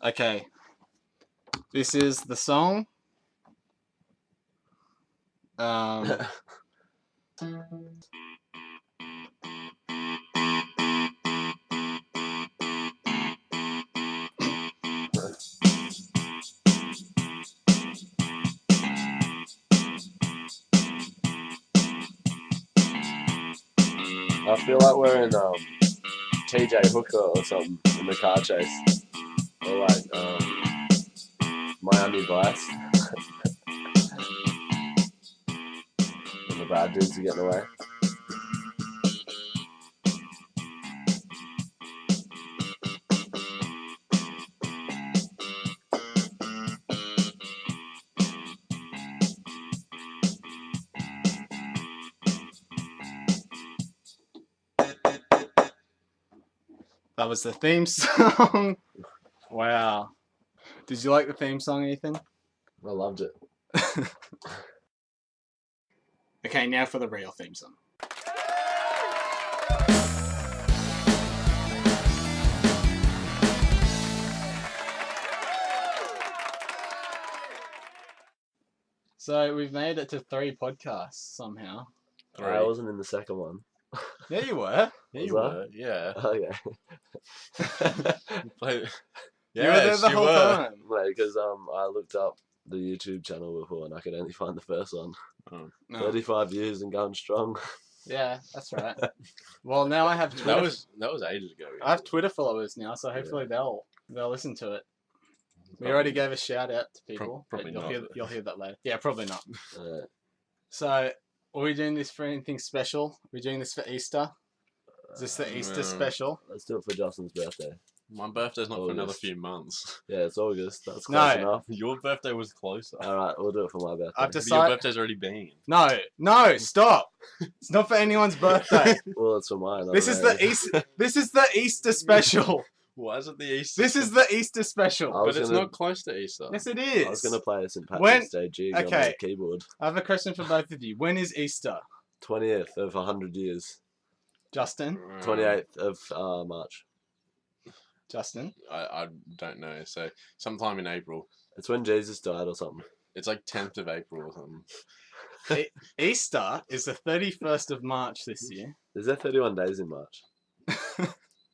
Okay. This is the song. I feel like we're in TJ Hooker or something in the car chase. Or like Miami Vice. And the bad dudes are getting away. That was the theme song. Wow. Did you like the theme song, Ethan? I loved it. Okay, now for the real theme song. So we've made it to 3 podcasts somehow. I wasn't in the second one. Yeah, you were. Yeah, Was you I? were. Yeah. Okay. You were there the whole time. Mate, because I looked up the YouTube channel before and I could only find the first one. Oh. No. 35 years and going strong. Yeah, that's right. Well, now I have Twitter. That was ages ago. I have Twitter followers now, so hopefully they'll listen to it. We already gave a shout out to people. Probably but not. You'll hear that later. Yeah, probably not. Uh, So, are we doing this for anything special? Are we doing this for Easter? Is this the Easter special? let's do it for Justin's birthday. My birthday's not for another August. few months. Yeah, it's August. That's No. close enough. Your birthday was closer. Alright, we'll do it for my birthday. I've But your decided. birthday's already been. No, stop! It's not for anyone's birthday. Well, it's for mine. This is the Easter. This is the Easter special. Why is it the Easter? This is the Easter special. I was But it's gonna- not close to Easter. Yes, it I was is. going to play a St. When- Patrick's Day jig on okay. the keyboard. I have a question for both of you. When is Easter, 20th of 100 years. Justin? 28th of March. Justin? I don't know. So sometime in April. It's when Jesus died or something. It's like 10th of April or something. Easter is the 31st of March this year. Is there 31 days in March?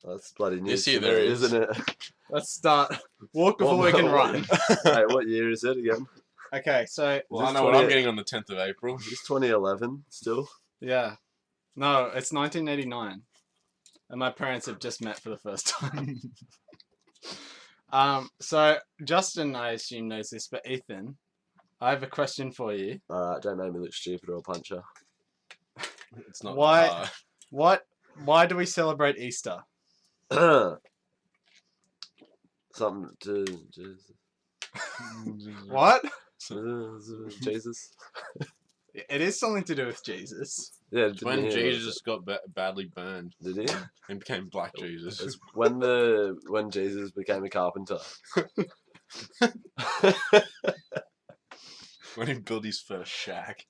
That's bloody news. Yes, yeah, to there me, is. isn't it? Let's start. Walk before we can run. Wait, what year is it again? Okay, so Well, I this know what I'm 20th? getting on the 10th of April. It's 2011 still. yeah, no, it's 1989, and my parents have just met for the first time. So Justin, I assume knows this, but Ethan, I have a question for you. Alright, don't make me look stupid or a puncher. It's not Why- hard. Why do we celebrate Easter? Something to What? Jesus. It is something to do with Jesus. Yeah, It's when Jesus got badly burned did he? and became Black Jesus. It's when Jesus became a carpenter. When he built his first shack.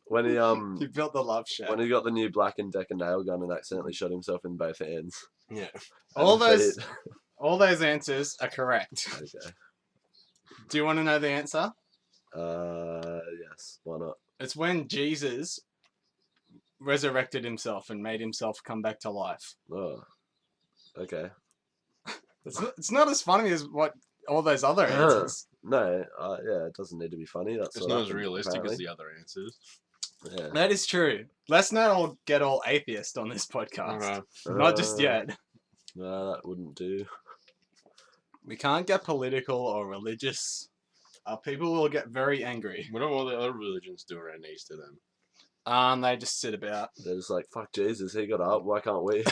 When he He built the love shack. when he got the new Black & Decker nail gun and accidentally shot himself in both hands. Yeah. All And those feet. all those answers are correct. Okay. Do you want to know the answer? Yes. Why not? It's when Jesus resurrected himself and made himself come back to life. Oh. Okay. It's not as funny as what all those other answers. No. Yeah. It doesn't need to be funny. That's It's what not as happened, realistic as apparently. the other answers. Yeah. That is true. Let's not all get all atheist on this podcast. Alright. Not just yet. No, that wouldn't do. We can't get political or religious. People will get very angry. What do all the other religions do around Easter then? They just sit about. They're just like, fuck Jesus, he got up. Why can't we?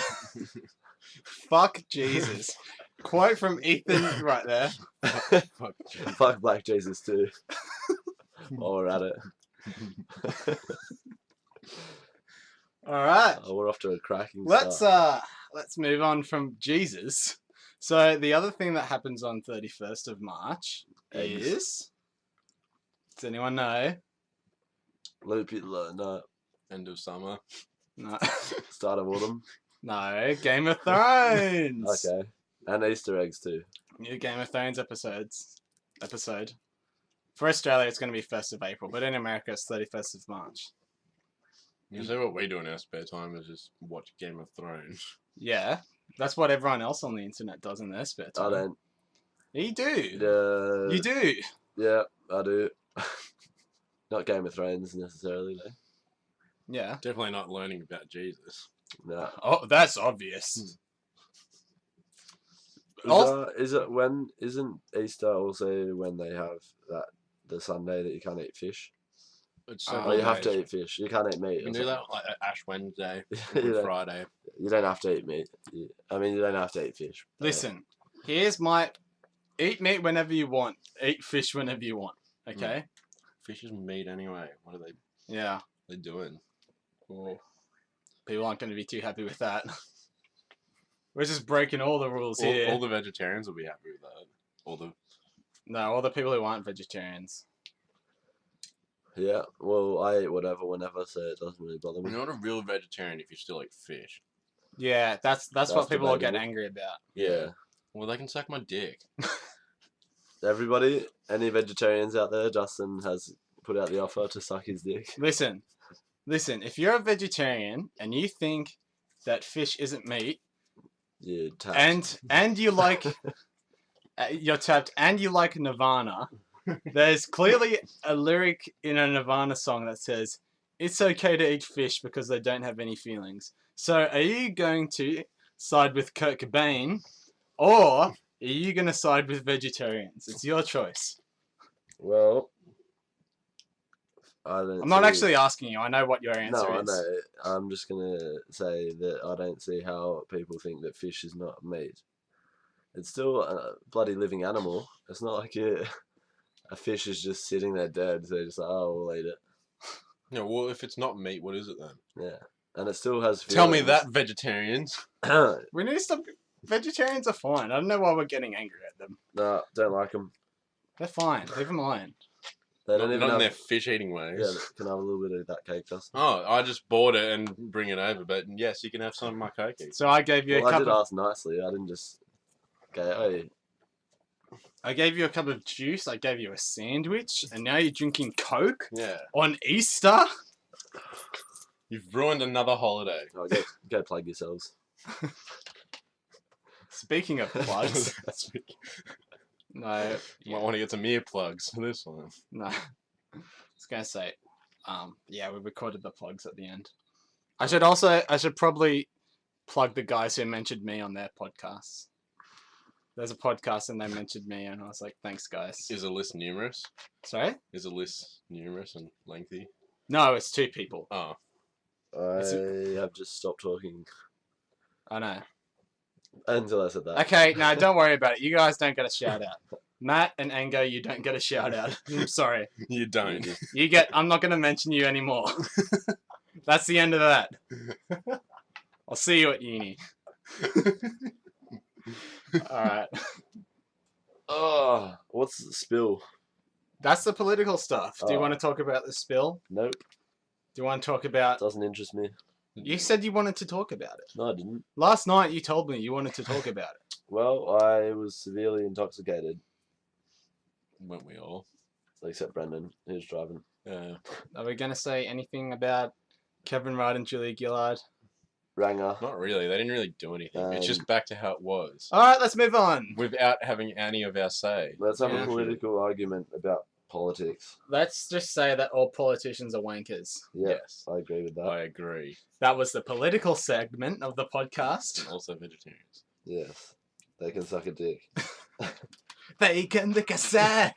Fuck Jesus. Quote from Ethan right there. Fuck. Fuck Black Jesus too. While we're at it. All right. Oh, we're off to a cracking start. Let's move on from Jesus. So the other thing that happens on 31st of March Eggs. is, does anyone know? No. End of summer. No. Start of autumn. No, Game of Thrones. Okay. And Easter eggs too. New Game of Thrones episode. For Australia, it's going to be 1st of April, but in America, it's 31st of March. You say what we do in our spare time is just watch Game of Thrones. Yeah, that's what everyone else on the internet does in their spare time. I don't. You do. You do. Yeah, I do. Not Game of Thrones necessarily, though. Yeah. Definitely not learning about Jesus. No. Oh, that's obvious. Isn't Easter also when they have the Sunday that you can't eat fish? It's Oh, Oh, you have days. to eat fish. You can't eat meat. You can do that like Ash Wednesday, You Good don't- Friday. You don't have to eat meat. You don't have to eat fish. Listen, here's my... Eat meat whenever you want. Eat fish whenever you want. Okay? Fish is meat anyway. What are Yeah. they doing? Well, people aren't going to be too happy with that. We're just breaking all the rules here. All the vegetarians will be happy with that. No, all the people who aren't vegetarians. Yeah, well, I eat whatever, whenever, so it doesn't really bother me. You're not a real vegetarian if you still eat fish. Yeah, that's what people will get debatable. angry about. Yeah. Well, they can suck my dick. Everybody, any vegetarians out there, Justin has put out the offer to suck his dick. Listen, if you're a vegetarian and you think that fish isn't meat, You tapped. and you like you're tapped and you like Nirvana, there's clearly a lyric in a Nirvana song that says it's okay to eat fish because they don't have any feelings. So are you going to side with Kurt Cobain or are you going to side with vegetarians? It's your choice. Well, I don't. I'm not see- actually asking you. I know what your answer No, I is. know. I'm just gonna say that I don't see how people think that fish is not meat. It's still a bloody living animal. It's not like a fish is just sitting there dead. So they're just like, oh, we'll eat it. Yeah, well, if it's not meat, what is it then? Yeah, and it still has. Tell me feelings. that, vegetarians. We need to stop. Vegetarians are fine. I don't know why we're getting angry at them. No, don't like them. They're fine. Leave them alone. They don't Not even in have. their fish-eating ways. Yeah, can I have a little bit of that cake, Justin? Oh, I just bought it and bring it over, but yes, you can have some of my cookies. So I gave you Well, a I cup did of. ask nicely. I didn't just go, oh, I gave you a cup of juice. I gave you a sandwich, and now you're drinking Coke Yeah. on Easter. You've ruined another holiday. oh go plug yourselves. Speaking of plugs, That's me. no, You might want to get some earplugs for this one. no. I was gonna say, yeah, we recorded the plugs at the end. I should probably plug the guys who mentioned me on their podcasts. There's a podcast and they mentioned me, and I was like, thanks, guys. Is a list numerous? Sorry? Is a list numerous and lengthy? No, it's 2 people. Oh. I have just stopped talking I know. until I said that. Okay, no, don't worry about it. You guys don't get a shout out. Matt and Engo, you don't get a shout out. I'm sorry. You don't. I'm not going to mention you anymore. That's the end of that. I'll see you at uni. Alright. Oh, what's the spill? That's the political stuff. Do you Oh. want to talk about the spill? Nope, Do you want to talk about... doesn't interest me. You said you wanted to talk about it. No, I didn't. Last night you told me you wanted to talk about it. Well, I was severely intoxicated, Weren't we all? except Brendan, who's driving. Yeah. Are we going to say anything about Kevin Rudd and Julia Gillard? Ranger. Not really. They didn't really do anything. It's just back to how it was. Alright, let's move on. Without having any of our say. Let's have Yeah. a political argument about politics. Let's just say that all politicians are wankers. Yeah, Yes. I agree with that. I agree. That was the political segment of the podcast. Also vegetarians. Yes, they can suck a dick. They can lick a sack.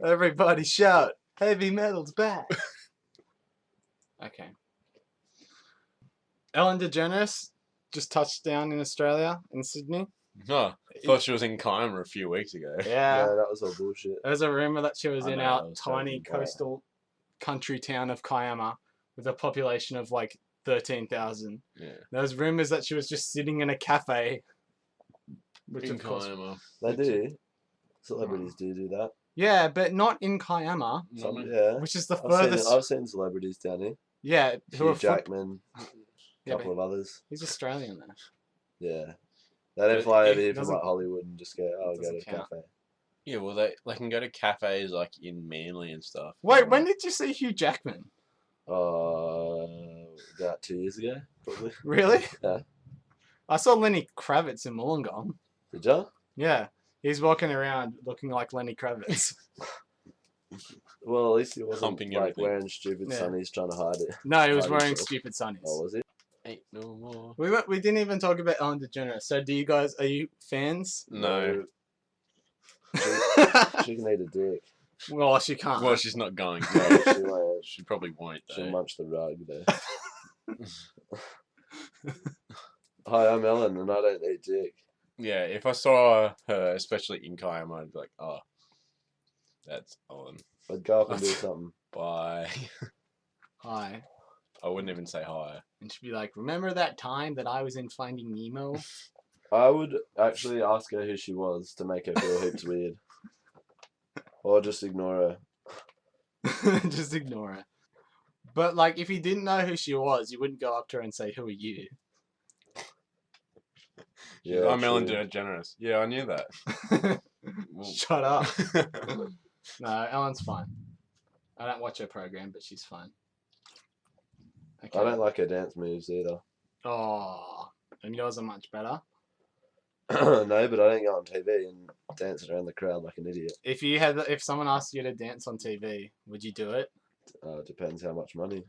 Everybody shout, heavy metal's back. Okay. Ellen DeGeneres just touched down in Australia, in Sydney. Oh, thought she was in Kiama a few weeks ago. Yeah, Yeah. that was all bullshit. There's a rumour that she was I in know, our I was tiny talking about it. coastal country town of Kiama with a population of like 13,000. Yeah. There's rumours that she was just sitting in a cafe. Which In of course... Kiama. They do. Celebrities do that. Yeah, but not in Kiama, Some, Not- yeah. which is the I've seen, furthest... I've seen celebrities down here. Yeah, who Hugh are... Jackman, a Yeah, couple but of others. he's Australian though. Yeah. They don't But fly it over here from doesn't- like Hollywood and just go, oh, go to doesn't a count. cafe. Yeah, well, they can go to cafes like in Manly and stuff. Wait, when did you see Hugh Jackman? About 2 years ago, probably. Really? Yeah. I saw Lenny Kravitz in Wollongong. Did you? Yeah, he's walking around looking like Lenny Kravitz. Well, at least he wasn't Humping like everything. wearing stupid Yeah. sunnies trying to hide it. No, he was Hide wearing himself. stupid sunnies. Oh, was he? Ain't no more. We didn't even talk about Ellen DeGeneres. So do you guys, are you fans? No. She can eat a dick. Well, she can't. Well, she's not going. No, she won't. She probably won't She'll though. munch the rug though. Hi, I'm Ellen and I don't eat dick. Yeah, if I saw her, especially in Kayam, I'd be like, oh, that's Ellen. I'd go up and do something. Bye. Hi. I wouldn't even say hi. And she'd be like, remember that time that I was in Finding Nemo? I would actually ask her who she was to make her feel heaps weird. Or just ignore her. Just ignore her. But, like, if you didn't know who she was, you wouldn't go up to her and say, who are you? Yeah, I'm Ellen true. DeGeneres. Yeah, I knew that. Well, Shut up. No, Ellen's fine. I don't watch her program, but she's fine. Okay. I don't like her dance moves either. Oh, and yours are much better. No, but I don't go on TV and dance around the crowd like an idiot. If someone asked you to dance on TV, would you do it? It depends how much money.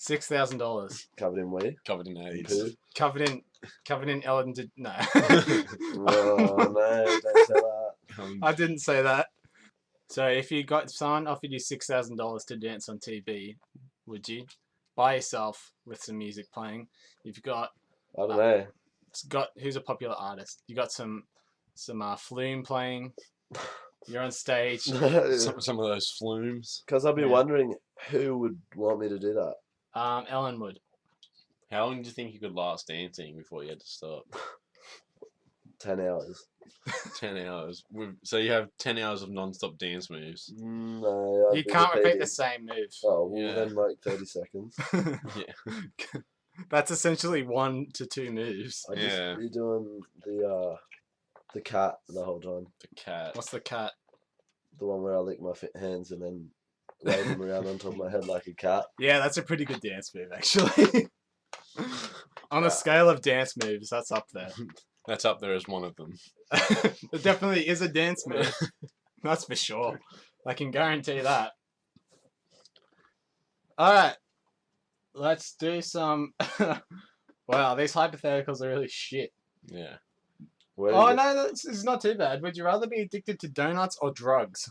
$6,000. Covered in wee? covered in And AIDS. poo? Covered in Ellen. No, Oh, no, don't say that. I didn't say that. So if someone offered you $6,000 to dance on TV, would you? By yourself with some music playing. You've got I don't know. who's a popular artist? You got some Flume playing. You're on stage. Some of those flumes. Because I'd be Yeah. wondering who would want me to do that. Ellen would. How long do you think you could last dancing before you had to stop? 10 hours. 10 hours. So you have 10 hours of non-stop dance moves. No, I'd You be can't repeat repeating. the same move. Oh, well, Yeah. then like 30 seconds. Yeah. That's essentially 1 to 2 moves. I just Yeah. be doing the cat the whole time. The cat. What's the cat? The one where I lick my hands and then wave them around on top of my head like a cat. Yeah, that's a pretty good dance move, actually. On a scale of dance moves, that's up there. That's up there as one of them. It definitely is a dance move. That's for sure. I can guarantee that. Alright. Let's do some... Wow, these hypotheticals are really shit. Yeah. Where do Oh, you get- no, this is not too bad. Would you rather be addicted to donuts or drugs?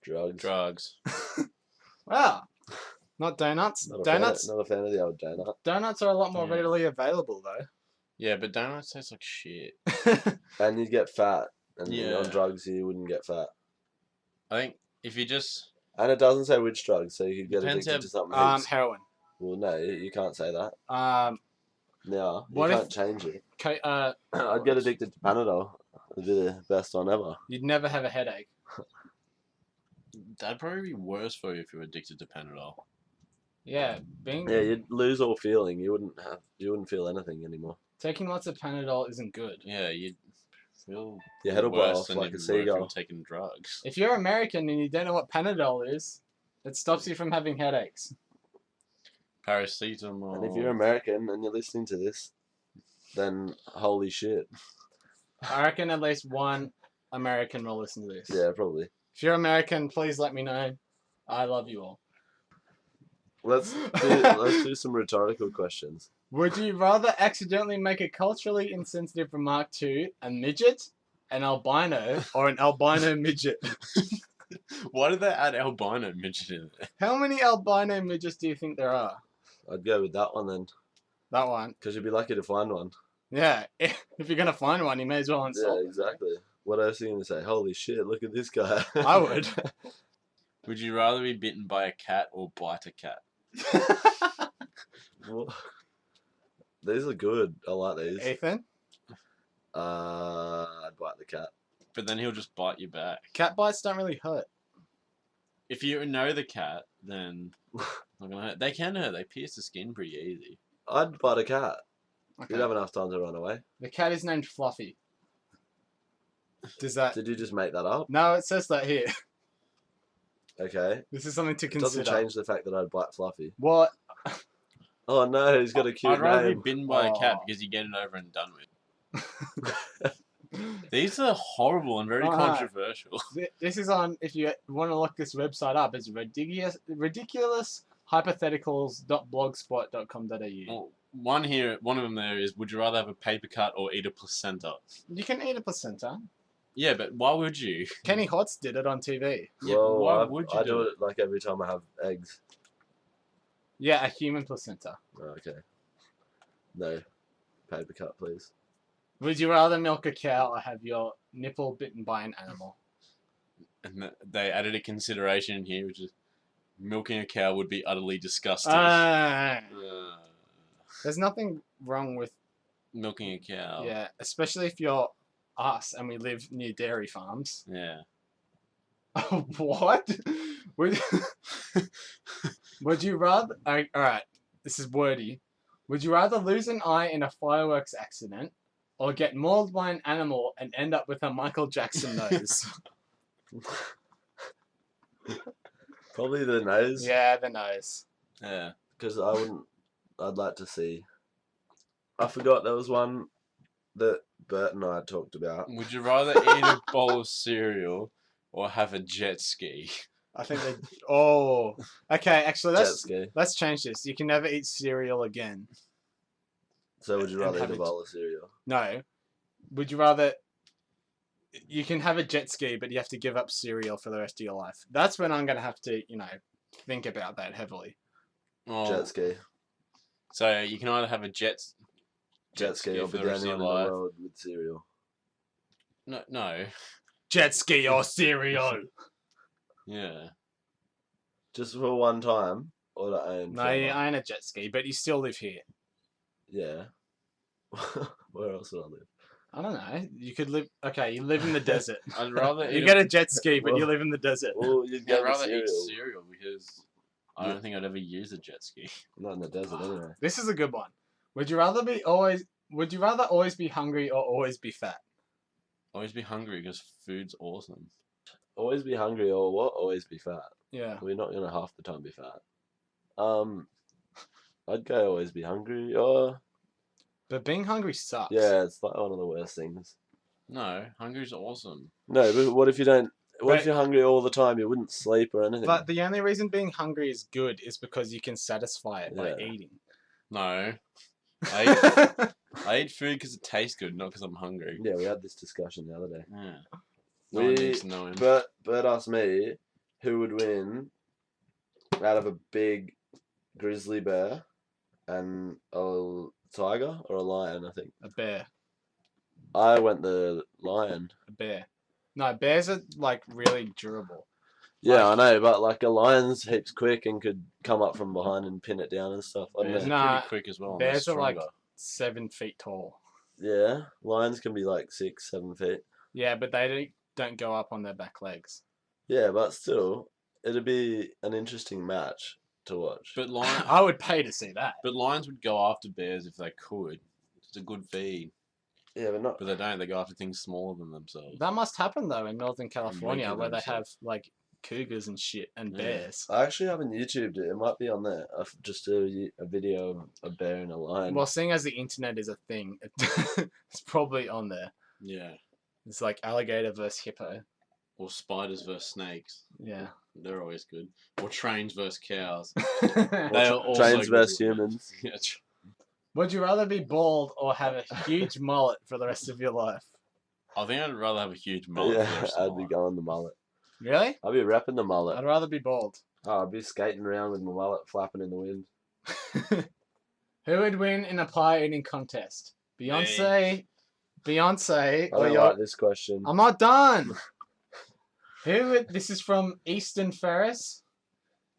Drugs. Drugs. Wow. Not donuts. Not a Donuts. Fan, not a fan of the old donut. Donuts are a lot more Yeah. readily available, though. Yeah, but donuts taste like shit. And you'd get fat. And Yeah. on drugs, you wouldn't get fat. I think if you just... And it doesn't say which drugs, so you could get Depends addicted how- to something. heaps. Heroin. Well, no, you can't say that. No, you What if- can't change it. Okay, I'd get addicted to Panadol. It'd be the best one ever. you'd never have a headache. That'd probably be worse for you if you were addicted to Panadol. Yeah, Yeah, you'd lose all feeling. You wouldn't feel anything anymore. taking lots of Panadol isn't good. Yeah, you'd feel Your head will blow worse off than like you a would from seagull. taking drugs. If you're American and you don't know what Panadol is, it stops you from having headaches. Paracetamol. And if you're American and you're listening to this, then holy shit. I reckon at least one American will listen to this. Yeah, probably. If you're American, please let me know. I love you all. Let's do some rhetorical questions. Would you rather accidentally make a culturally insensitive remark to a midget, an albino, or an albino midget? Why did they add albino midget in there? How many albino midgets do you think there are? I'd go with that one then, That one. because you'd be lucky to find one. Yeah, if you're going to find one, you may as well Yeah, insult them. exactly. What else are you going to say? Holy shit, look at this guy. I would. Would you rather be bitten by a cat or bite a cat? Well, these are good. I like these. Ethan, I'd bite the cat. But then he'll just bite you back. cat bites don't really hurt. If you know the cat, then not gonna hurt. They can hurt. They pierce the skin pretty easy. I'd bite a cat. Okay. You'd have enough time to run away. The cat is named Fluffy. Does that? Did you just make that up? No, it says that here. Okay. This is something to It consider. doesn't change the fact that I'd bite Fluffy. What? Oh no, he's got a cute I'd rather name. be bitten by a cat Oh. because you get it over and done with. These are horrible and very Alright. controversial. This is on. If you want to look this website up, it's ridiculous hypotheticals.blogspot.com.au. Well, one of them there is: would you rather have a paper cut or eat a placenta? You can eat a placenta. Yeah, but why would you? Kenny Hotz did it on TV. Yeah, but Well, why would you I do do it? it like every time I have eggs. Yeah, a human placenta. Oh, okay. No. Paper cut, please. Would you rather milk a cow or have your nipple bitten by an animal? And they added a consideration in here, which is milking a cow would be utterly disgusting. There's nothing wrong with Milking a cow. yeah, especially if you're us and we live near dairy farms. Yeah. What? Would you rather? All right, this is wordy. Would you rather lose an eye in a fireworks accident, or get mauled by an animal and end up with a Michael Jackson nose? Probably the nose. Yeah, the nose. Yeah. Because I'd like to see. I forgot there was one that Bert and I had talked about. Would you rather eat a bowl of cereal or have a jet ski? I think they. Oh, okay. Actually, Jet ski. let's change this. You can never eat cereal again. So would you and rather have eat a it- bowl of cereal? No. Would you rather? You can have a jet ski, but you have to give up cereal for the rest of your life. That's when I'm gonna have to, think about that heavily. Oh, Jet ski. So you can either have a jet Ski or for be the the rest only of one your in the life. world with cereal. No. Jet ski or cereal? Yeah. Just for one time or to own No, forever? you own a jet ski, but you still live here. Yeah. Where else would I live? I don't know. You could live. Okay, you live in the desert. I'd rather You eat get a jet ski, but you Well- live in the desert. Well, you'd I'd get the rather cereal. eat cereal because I don't think I'd ever use a jet ski. Not in the desert anyway. This is a good one. Would you rather always be hungry or always be fat? Always be hungry because food's awesome. Always be hungry or what? Always be fat. Yeah. We're not gonna half the time be fat. I'd go always be hungry or But being hungry sucks. yeah, it's like one of the worst things. No, hungry's awesome. No, but what if you don't? What But- if you're hungry all the time? You wouldn't sleep or anything. But the only reason being hungry is good is because you can satisfy it by Yeah. eating. No. I eat food because it tastes good, not because I'm hungry. Yeah, we had this discussion the other day. Yeah. No one We, needs to know him. Bert asked me who would win out of a big grizzly bear and a tiger or a lion, I think. A bear. I went the lion. A bear. No, bears are like really durable. Yeah, Like- I know, but like a lion's heaps quick and could come up from behind and pin it down and stuff. I don't Bears know. are Nah, pretty quick as well. and bears they're are like stronger. 7 feet tall. Yeah, lions can be like 6, 7 feet. Yeah, but they don't go up on their back legs. Yeah, but still, it'd be an interesting match to watch. But lions, I would pay to see that. but lions would go after bears if they could. It's a good feed, Yeah, but not. but they don't. They go after things smaller than themselves. That must happen though in Northern California weaker where they than have like cougars and shit and Yeah. bears. I actually haven't YouTubed it. It might be on there. Just a video of a bear and a lion. Well, seeing as the internet is a thing, it's probably on there. Yeah. It's like alligator versus hippo. Or spiders versus snakes. Yeah. They're always good. Or trains versus cows. Or They are also trains good. versus humans. Yeah, Would you rather be bald or have a huge mullet for the rest of your life? I think I'd rather have a huge mullet. for the Yeah, rest of I'd my be life. going the mullet. Really? I'd be repping the mullet. I'd rather be bald. Oh, I'd be skating around with my mullet flapping in the wind. Who would win in a pie eating contest? Beyonce, I or don't your... like this question. I'm not done. Who would... This is from Easton Ferris.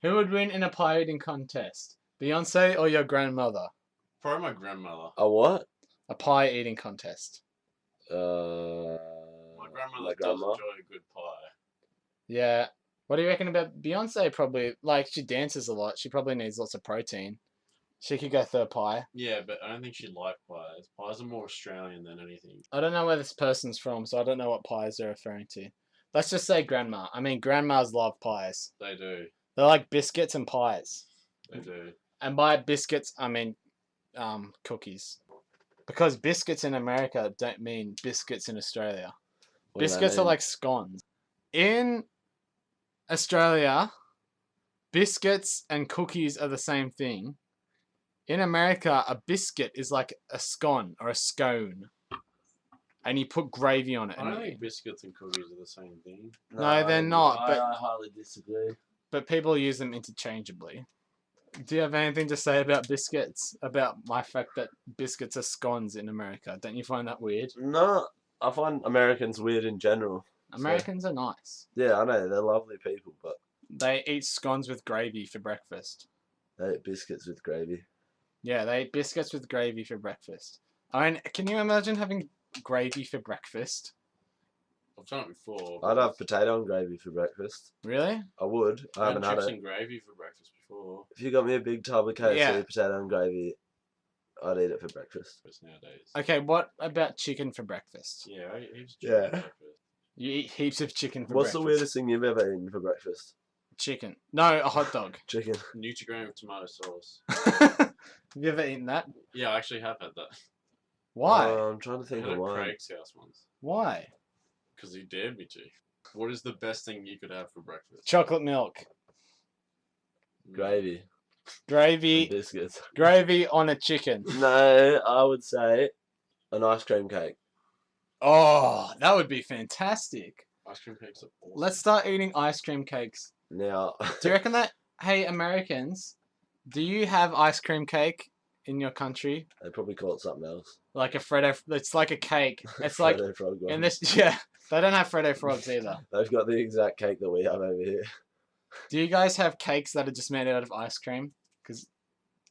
Who would win in a pie eating contest? Beyonce or your grandmother? Probably my grandmother. A what? A pie eating contest. My My grandmother does grandma. enjoy a good pie. Yeah. What do you reckon about Beyonce? Probably, like, she dances a lot. She probably needs lots of protein. She could go third pie. Yeah, but I don't think she'd like pies. Pies are more Australian than anything. I don't know where this person's from, so I don't know what pies they're referring to. Let's just say grandma. I mean, grandmas love pies. They do. They're like biscuits and pies. They do. And by biscuits, I mean cookies. Because biscuits in America don't mean biscuits in Australia. What do they Biscuits are mean? like scones. In Australia, biscuits and cookies are the same thing. In America, a biscuit is like a scone or a scone. And you put gravy on it. I don't think biscuits and cookies are the same thing. No, they're not, but- I highly disagree. But people use them interchangeably. Do you have anything to say about biscuits? About my fact that biscuits are scones in America? Don't you find that weird? No, I find Americans weird in general. Americans are nice. Yeah, I know they're lovely people, but They eat scones with gravy for breakfast. they eat biscuits with gravy. Yeah, they eat biscuits with gravy for breakfast. I mean, can you imagine having gravy for breakfast? I've done it before. I'd have potato and gravy for breakfast. Really? I would. I haven't had chips it. and gravy for breakfast before. If you got me a big tub of KFC Yeah. potato and gravy, I'd eat it for breakfast. It's nowadays. Okay, what about chicken for breakfast? Yeah, I eat heaps of Yeah. chicken for breakfast. You eat heaps of chicken for What's breakfast. the weirdest thing you've ever eaten for breakfast? Chicken. No, a hot dog. Chicken. Nutri-Grain with tomato sauce. Have you ever eaten that? Yeah, I actually have had that. Why? I'm trying to I think had of it at one. Craig's house once. Why? Because he dared me to. What is the best thing you could have for breakfast? Chocolate milk. Gravy. Gravy. And biscuits. Gravy on a chicken. No, I would say an ice cream cake. Oh, that would be fantastic. Ice cream cakes are awesome. Let's start eating ice cream cakes. Now, Do you reckon that, hey, Americans, do you have ice cream cake in your country? they probably call it something else. Like a Freddo, it's like a cake. It's like, Freddo Frog one. in this, yeah, they don't have Freddo frogs either. They've got the exact cake that we have over here. Do you guys have cakes that are just made out of ice cream? Because,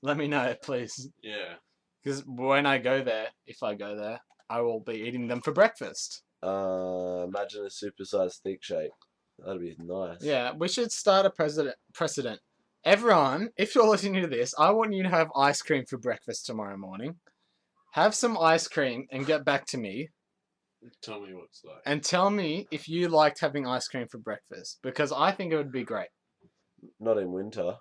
let me know, please. Yeah. Because when I go there, if I go there, I will be eating them for breakfast. Imagine a supersized thick shake. That'd be nice. Yeah, we should start a precedent. Everyone, if you're listening to this, I want you to have ice cream for breakfast tomorrow morning. Have some ice cream and get back to me Tell me what it's like. and tell me if you liked having ice cream for breakfast because I think it would be great. Not in winter.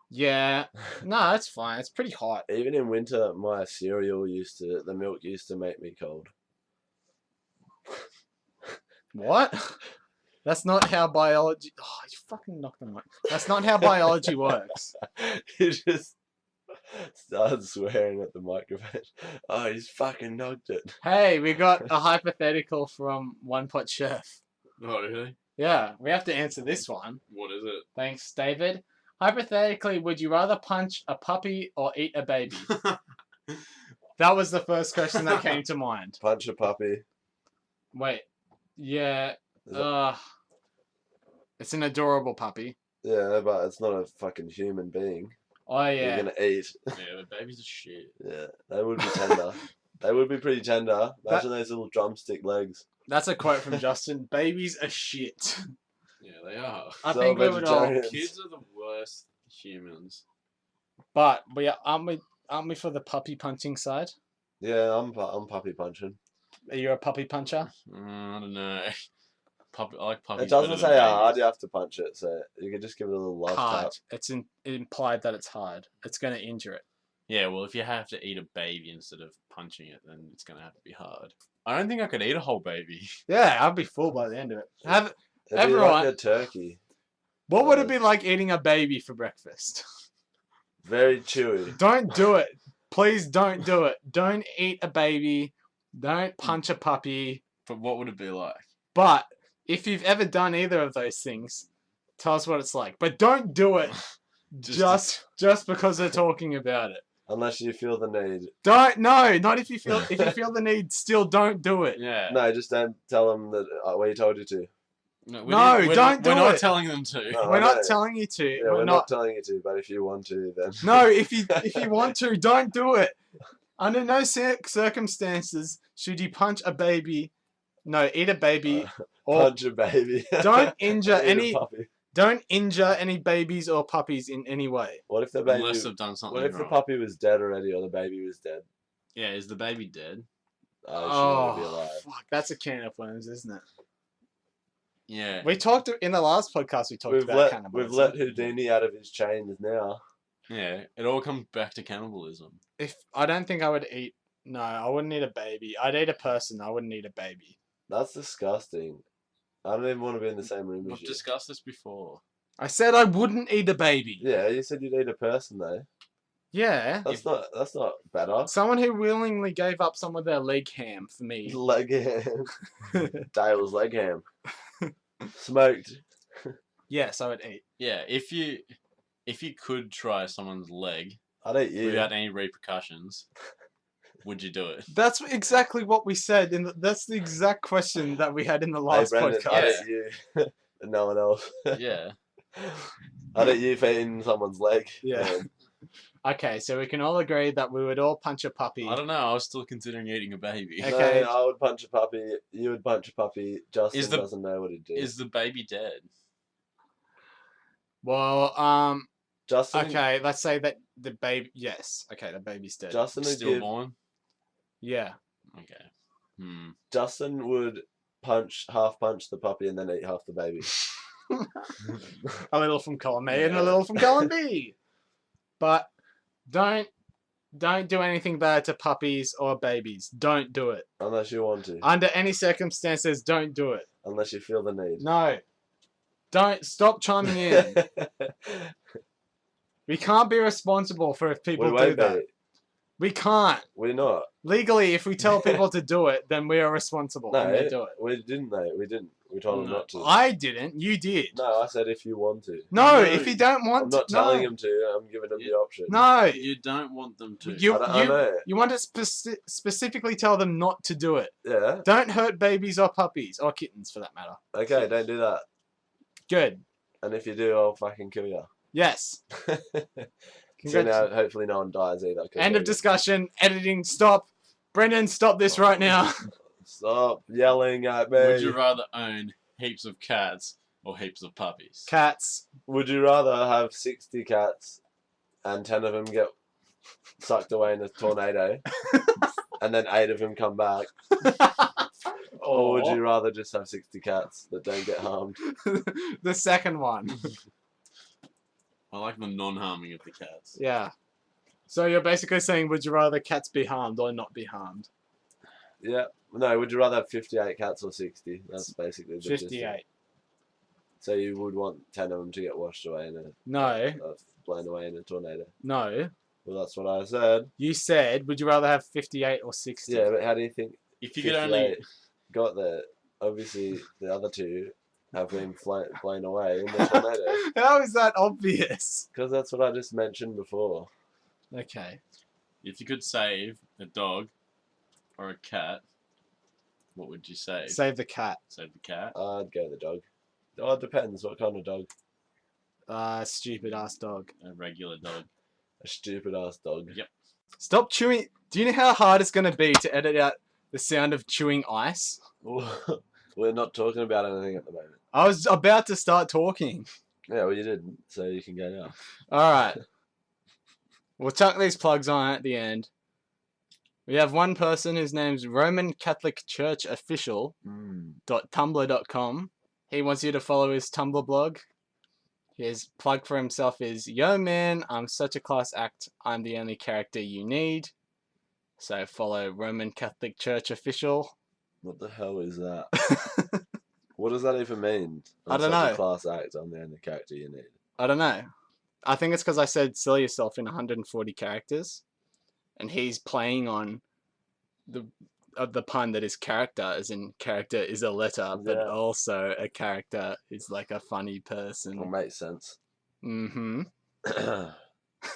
Yeah, no, it's fine. It's pretty hot. Even in winter, my the milk used to make me cold. What? That's not how biology. Oh, you fucking knocked the mic. That's not how biology works. He just started swearing at the microphone. Oh, he's fucking knocked it. Hey, we got a hypothetical from One Pot Chef. Oh, really? Yeah, we have to answer this one. What is it? Thanks, David. Hypothetically, would you rather punch a puppy or eat a baby? That was the first question that came to mind. Punch a puppy. Wait. Yeah. Is that- It's an adorable puppy. Yeah, but it's not a fucking human being. Oh, You're yeah. gonna eat. Yeah, but babies are shit. Yeah, they would be tender. They would be pretty tender. Imagine those little drumstick legs. That's a quote from Justin. Babies are shit. Yeah, they are. I So think we would all. vegetarian. Kids are the worst humans. But aren't we for the puppy punching side? Yeah, I'm puppy punching. Are you a puppy puncher? I don't know. I like puppies. It doesn't better say than how hard babies. you have to punch it, so you can just give it a little love Hard. tap. It's implied that it's hard. It's going to injure it. Yeah, well, if you have to eat a baby instead of punching it, then it's gonna have to be hard. I don't think I could eat a whole baby. Yeah, I'd be full by the end of it. It'd be Everyone- like a turkey. What would it be like eating a baby for breakfast? Very chewy. Don't do it. Please don't do it. Don't eat a baby. Don't punch a puppy. But what would it be like? But if you've ever done either of those things, tell us what it's like. But don't do it just because they're talking about it. Unless you feel the need. Not if you feel the need, still don't do it. Yeah. No, just don't tell them that we told you to. No, don't do We're not it. telling them to. No. We're I not know. telling you to. Yeah, we're not telling you to, but if you want to, then. No, if you want to, don't do it. Under no circumstances should you punch a baby. No, eat a baby or Punch a baby. don't injure Eat a any. puppy. Don't injure any babies or puppies in any way. What if the baby? Unless they've done something What if the wrong. puppy was dead already, or the baby was dead? Yeah, is the baby dead? Oh, she would be alive. Fuck, that's a can of worms, isn't it? Yeah. We talked in the last podcast. We talked We've about let cannibalism. Houdini out of his chains now. Yeah, it all comes back to cannibalism. If I don't think I would eat. No, I wouldn't eat a baby. I'd eat a person. I wouldn't eat a baby. That's disgusting. I don't even want to be in the same room as We've you. discussed this before. I said I wouldn't eat a baby. Yeah, you said you'd eat a person though. Yeah. That's not better. Someone who willingly gave up some of their leg ham for me. Leg ham. Dale's leg ham. Smoked. Yes, I would eat. Yeah, if you could try someone's leg I'd eat you. without any repercussions, would you do it? That's exactly what we said. That's the exact question that we had in the last Hey, Brendan, podcast. I'd eat you. And no one else. Yeah. I'd eat you for eating someone's leg. Yeah. Okay, so we can all agree that we would all punch a puppy. I don't know. I was still considering eating a baby. Okay. No, I would punch a puppy. You would punch a puppy. Justin the- doesn't know what he'd do. Is the baby dead? Well, Justin? okay, let's say that the baby. Yes. Okay, the baby's dead. Justin would give, Stillborn? Yeah. Okay. Justin would half punch the puppy and then eat half the baby. A little from column A and a little from column B. But don't do anything bad to puppies or babies. Don't do it. Unless you want to. Under any circumstances, don't do it. Unless you feel the need. No. Don't stop chiming in. We can't be responsible for if people we do won't that. be. We can't. We're not. Legally, if we tell people to do it, then we are responsible No, when they do it. we didn't though. We didn't. We told them No. not to. I didn't. You did. No, I said if you want to. No, No. if you don't want I'm not to. telling no. him to. I'm giving him the option. No. You don't want them to. I know. You want to specifically tell them not to do it. Yeah. Don't hurt babies or puppies or kittens for that matter. Okay, don't do that. Good. And if you do, I'll fucking kill you. Yes. So now, hopefully, no one dies either. 'cause End of they- discussion. Editing. Stop. Brendan, stop this right now. Stop yelling at me. Would you rather own heaps of cats or heaps of puppies? Cats. Would you rather have 60 cats and 10 of them get sucked away in a tornado and then 8 of them come back? Or would you rather just have 60 cats that don't get harmed? The second one. I like the non-harming of the cats. Yeah. So you're basically saying, would you rather cats be harmed or not be harmed? Yeah. No, would you rather have 58 cats or 60? That's basically the gist of it. 58. So you would want 10 of them to get washed away in No. blown away in a tornado. No. Well, that's what I said. You said, would you rather have 58 or 60? Yeah, but how do you think If you could only 58 got there? Obviously, the other two have been blown away in the tornado. How is that obvious? Because that's what I just mentioned before. Okay. if you could save a dog or a cat, what would you save? Save the cat. Save the cat. I'd go the dog. Oh, it depends what kind of dog. Stupid ass dog. A regular dog. A stupid ass dog. Yep. Stop chewing. Do you know how hard it's going to be to edit out the sound of chewing ice? We're not talking about anything at the moment. I was about to start talking. Yeah, well, you didn't, so you can go now. Alright. We'll chuck these plugs on at the end. We have one person whose name's Roman Catholic Church Official .tumblr.com. He wants you to follow his Tumblr blog. His plug for himself is, "Yo man, I'm such a class act. I'm the only character you need." So follow Roman Catholic Church Official. What the hell is that? What does that even mean? I don't such a know. class act, I'm the only character you need. I don't know. I think it's because I said sell yourself in 140 characters. And he's playing on the pun that is character, as in character is a letter, but Yeah. also a character is like a funny person. Well, makes sense. Mm-hmm.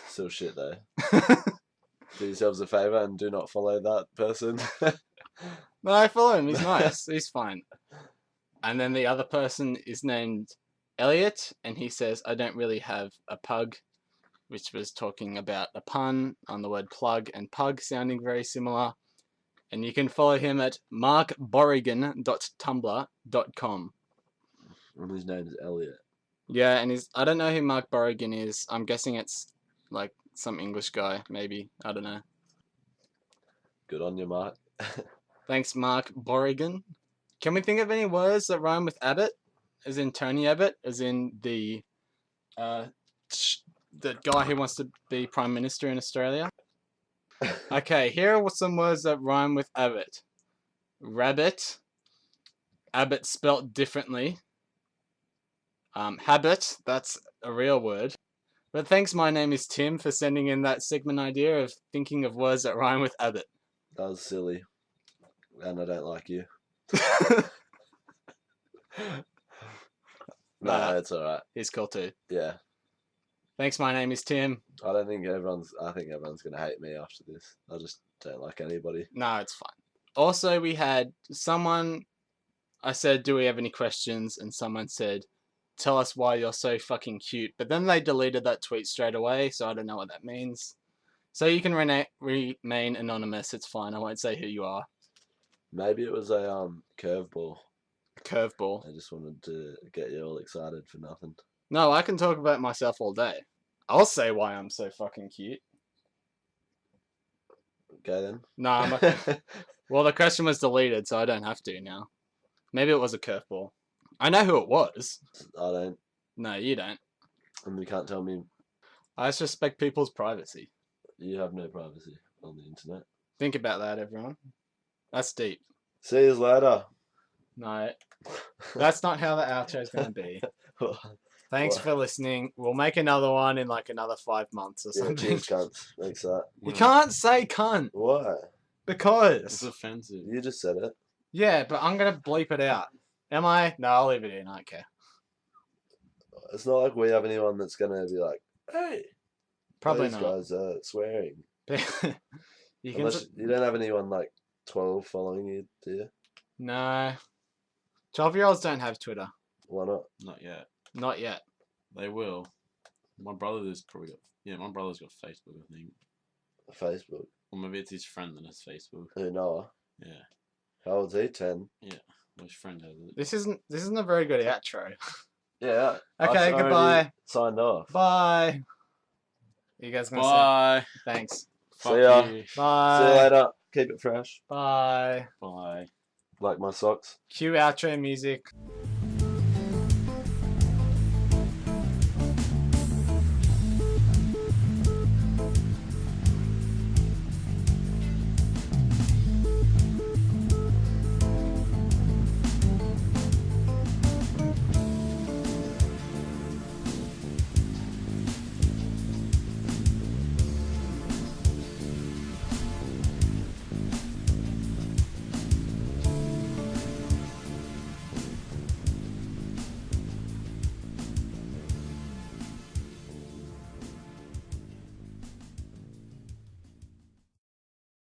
Still shit though. Do yourselves a favour and do not follow that person. No, I follow him. He's nice. He's fine. And then the other person is named Elliot, and he says, "I don't really have a pug," which was talking about a pun on the word plug and pug sounding very similar. And you can follow him at markborrigan.tumblr.com. And his name is Elliot. Yeah, and I don't know who Mark Borrigan is. I'm guessing it's like some English guy, maybe. I don't know. Good on you, Mark. Thanks, Mark Borrigan. Can we think of any words that rhyme with Abbott? As in Tony Abbott? As in the guy who wants to be Prime Minister in Australia? Okay, here are some words that rhyme with Abbott. Rabbit. Abbott spelt differently. Habit, that's a real word. But thanks, my name is Tim, for sending in that segment idea of thinking of words that rhyme with Abbott. That was silly. And I don't like you. No, it's alright. He's cool too. Yeah. Thanks, my name is Tim. I think everyone's gonna hate me after this. I just don't like anybody. No, it's fine. Also, we had someone, I said, do we have any questions? And someone said, tell us why you're so fucking cute. But then they deleted that tweet straight away, so I don't know what that means. So you can remain anonymous, it's fine. I won't say who you are. Maybe it was a curveball. Curveball. I just wanted to get you all excited for nothing. No, I can talk about myself all day. I'll say why I'm so fucking cute. Okay then. No, I'm not. Well, the question was deleted, so I don't have to now. Maybe it was a curveball. I know who it was. I don't. No, you don't. And you can't tell me I just respect people's privacy. you have no privacy on the internet. Think about that, everyone. That's deep. See you later. No, that's not how the outro's going to be. Thanks What? for listening. We'll make another one in like another 5 months or Yeah, something. cheers, cunts. Thanks that. You can't say cunt Why? It's because. offensive. You just said it. Yeah, but I'm going to bleep it out. Am I? No, I'll leave it in. I don't care. It's not like we have anyone that's gonna be like, hey, Probably these not. guys are swearing. You can. Unless you don't have anyone like 12 following you, do you? No. 12-year-olds don't have Twitter. Why not? Not yet. Not yet. They will. My brother's probably got. Yeah, my brother's got Facebook, I think. Facebook. Or maybe it's his friend that has Facebook. Who, Noah? Yeah. How old's he? 10? Well, his friend has it. This isn't a very good outro. Yeah. Okay, I've already goodbye. Signed off. Bye. You guys gonna Bye. say thanks? Fuck ya. you. Bye. See you later. Keep it fresh. Bye. Bye. Like my socks. Cue outro music.